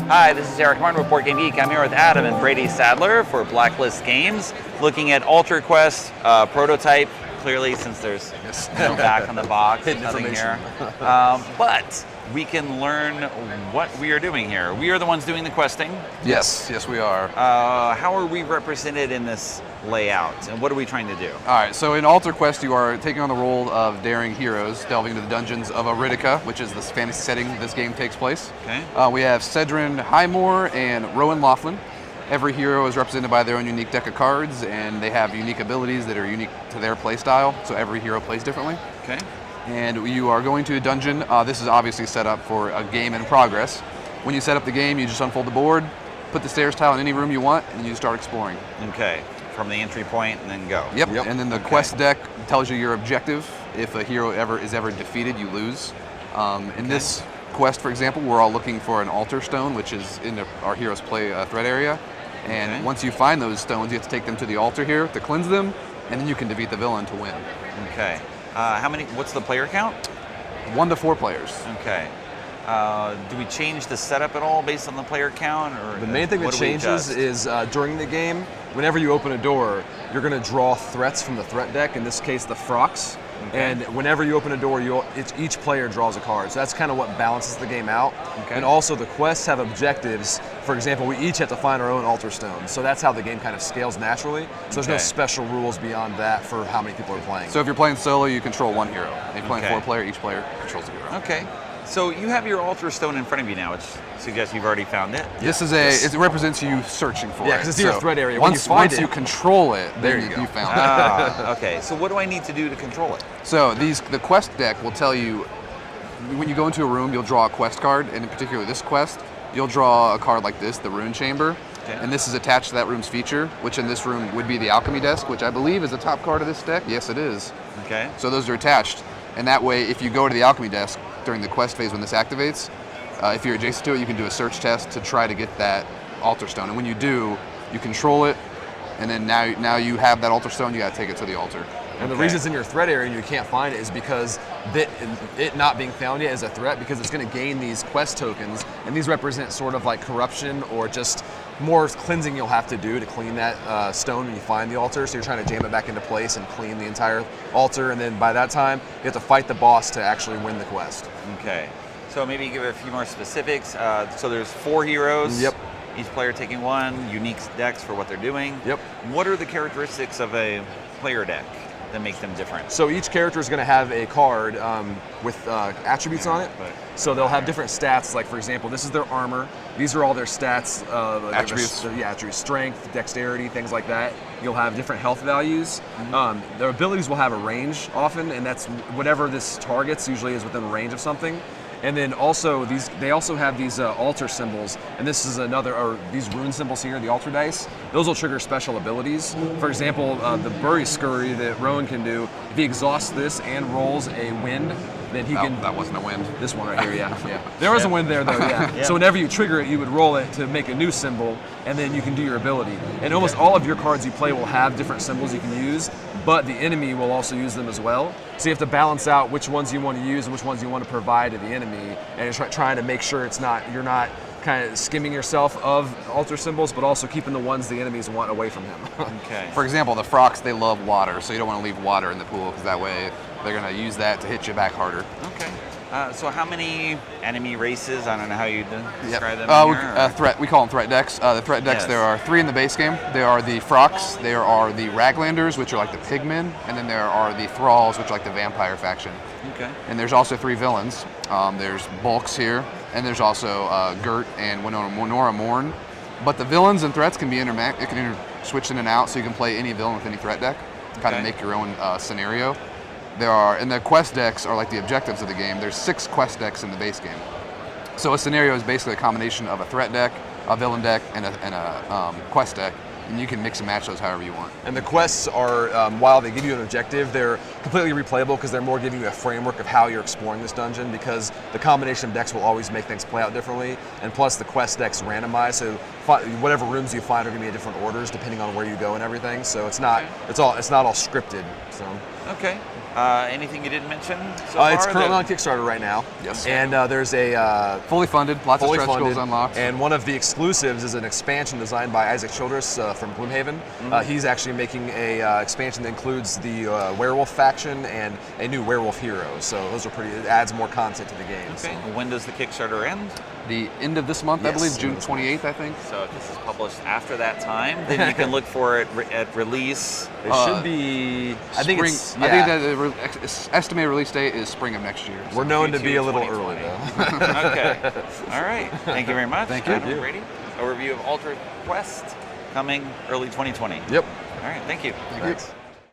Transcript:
Hi, this is Eric Martin with BoardGameGeek. I'm here with Adam and Brady Sadler for Blacklist Games, looking at Alter Quest prototype. Clearly, since there's no back on the box, nothing here. But we can learn what we are doing here. We are the ones doing the questing. Yes, we are. How are we represented in this layout, and what are we trying to do? All right, so in Alter Quest, you are taking on the role of daring heroes, delving into the dungeons of Aridica, which is the fantasy setting this game takes place. Okay. We have Cedrin Highmore and Rowan Laughlin. Every hero is represented by their own unique deck of cards, and they have unique abilities that are unique to their play style, so every hero plays differently. Okay. And you are going to a dungeon. This is obviously set up for a game in progress. When you set up the game, you just unfold the board, put the stairs tile in any room you want, and you start exploring. Okay. From the entry point and then go. Yep. And then the quest deck tells you your objective. If a hero is ever defeated, you lose. In this quest, for example, we're all looking for an altar stone, which is in our hero's play threat area. And once you find those stones, you have to take them to the altar here to cleanse them, and then you can defeat the villain to win. Okay. How many? What's the player count? 1 to 4 players. Okay. Do we change the setup at all based on the player count? Or the main thing that changes is during the game, whenever you open a door, you're going to draw threats from the threat deck, in this case the Frox. Okay. And whenever you open a door, each player draws a card. So that's kind of what balances the game out. Okay. And also the quests have objectives. For example, we each have to find our own altar stones. So that's how the game kind of scales naturally. So there's no special rules beyond that for how many people are playing. So if you're playing solo, you control 1 hero. If you're playing 4 player, each player controls a hero. Okay. So you have your altar stone in front of you now, which suggests you've already found it. This is it represents you searching for it. Yeah, because it's your threat area. Once you control it, there you found it. Okay, so what do I need to do to control it? So the quest deck will tell you, when you go into a room, you'll draw a quest card, and in particular this quest, you'll draw a card like this, the Rune Chamber. Okay. And this is attached to that room's feature, which in this room would be the Alchemy Desk, which I believe is the top card of this deck. Yes, it is. Okay. So those are attached. And that way, if you go to the Alchemy Desk during the quest phase when this activates, if you're adjacent to it, you can do a search test to try to get that altar stone. And when you do, you control it, and then now you have that altar stone, you gotta take it to the altar. And the reason it's in your threat area and you can't find it is because it not being found yet is a threat, because it's going to gain these quest tokens, and these represent sort of like corruption or just more cleansing you'll have to do to clean that stone when you find the altar. So you're trying to jam it back into place and clean the entire altar, and then by that time you have to fight the boss to actually win the quest. Okay. So maybe give a few more specifics. So there's 4 heroes. Yep. Each player taking 1, unique decks for what they're doing. Yep. What are the characteristics of a player deck that make them different? So each character is going to have a card with attributes on it. So they'll have different stats. Like, for example, this is their armor. These are all their stats. Attributes. Attributes. Strength, dexterity, things like that. You'll have different health values. Their abilities will have a range often, and that's whatever this targets usually is within range of something. And then also they also have these altar symbols, and this is these rune symbols here, the altar dice. Those will trigger special abilities. For example, the Bury Scurry that Rowan can do, if he exhausts this and rolls a wind, then he can. That wasn't a wind. This one right here, yeah. There was a wind there though, yeah. So whenever you trigger it, you would roll it to make a new symbol, and then you can do your ability. And almost all of your cards you play will have different symbols you can use, but the enemy will also use them as well. So you have to balance out which ones you want to use and which ones you want to provide to the enemy, and trying to make sure you're not kind of skimming yourself of altar symbols, but also keeping the ones the enemies want away from him. Okay. For example, the Frox, they love water, so you don't want to leave water in the pool, because that way they're going to use that to hit you back harder. Okay. So how many enemy races? I don't know how you describe them. We call them threat decks. The threat decks, there are 3 in the base game. There are the Frox, there are the Raglanders, which are like the pigmen, and then there are the Thralls, which are like the vampire faction. Okay. And there's also 3 villains. There's Bulks here, and there's also Gert and Winora Morn. But the villains and threats can be switched in and out, so you can play any villain with any threat deck, kind of make your own scenario. And the quest decks are like the objectives of the game. There's 6 quest decks in the base game. So a scenario is basically a combination of a threat deck, a villain deck, and a quest deck. And you can mix and match those however you want. And the quests are, while they give you an objective, they're completely replayable because they're more giving you a framework of how you're exploring this dungeon, because the combination of decks will always make things play out differently. And plus the quest decks randomize, so whatever rooms you find are going to be in different orders depending on where you go and everything. So it's not all scripted. So. Okay. Anything you didn't mention so far? It's currently on Kickstarter right now. Yes. And there's a Fully funded, lots fully of stretch funded, goals unlocked. and one of the exclusives is an expansion designed by Isaac Childress from Gloomhaven. He's actually making a expansion that includes the werewolf faction and a new werewolf hero. So those are pretty. It adds more content to the game. Okay. So. When does the Kickstarter end? The end of this month, I Yes, believe, end June of this month. 28th, I think. So if this is published after that time, then you can look for it at release. It should be. I think Spring, it's. I think that the estimated release date is spring of next year. We're known to Q2 be a little 2020. early though. Okay. All right. Thank you very much. Thank you. Adam and Brady. Overview of Altered Quest coming early 2020. Yep. All right. Thank you. Thanks.